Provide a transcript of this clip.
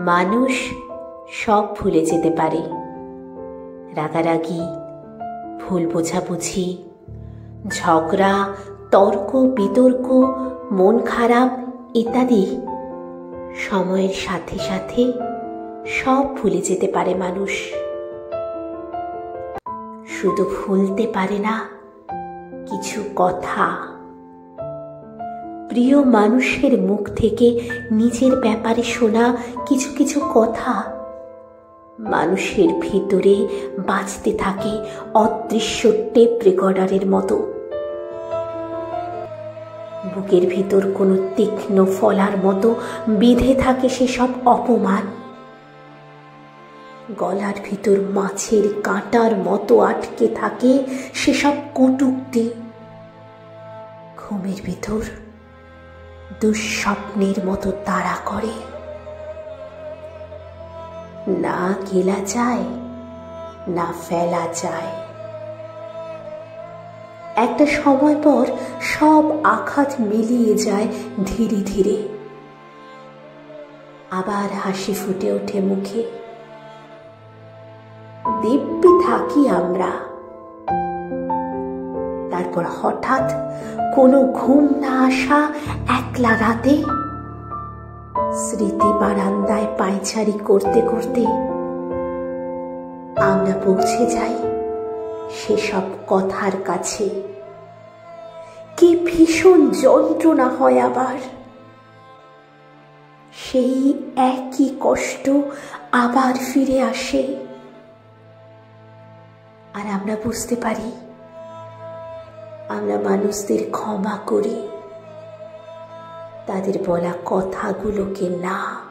মানুষ সব ভুলে যেতে পারে। রাগারাগি, ভুল বোঝাবুঝি, ঝগড়া, তর্ক বিতর্ক, মন খারাপ ইত্যাদি সময়ের সাথে সাথে সব ভুলে যেতে পারে মানুষ। শুধু ভুলতে পারে না কিছু কথা। প্রিয় মানুষের মুখ থেকে নিজের ব্যাপারে শোনা কিছু কিছু কথা মানুষের ভিতরে বাজতে থাকে অদৃশ্য টেপ রেকর্ডারের মতো। বুকের ভিতর কোনো তীক্ষ্ণ ফলার মতো বিঁধে থাকে সেসব অপমান। গলার ভিতর মাছের কাঁটার মতো আটকে থাকে সেসব কটূক্তি। ঘুমের ভিতর দুঃস্বপ্নের মতো তাড়া করে। না গেলা যায়, না ফেলা যায়। একটা সময় পর সব আঘাত মিলিয়ে যায় ধীরে ধীরে। আবার হাসি ফুটে ওঠে মুখে। দিব্যি থাকি আমরা। তারপর হঠাৎ কোনো ঘুম না আসা একলা রাতে স্মৃতি বারান্দায় পায়চারি করতে করতে আমরা পৌঁছে যাই সেসব কথার কাছে। কি ভীষণ যন্ত্রণা হয় আবার। সেই একই কষ্ট আবার ফিরে আসে। আর আমরা বুঝতে পারি আমরা মানুষদের ক্ষমা করি তাদের বলা কথাগুলোকে না।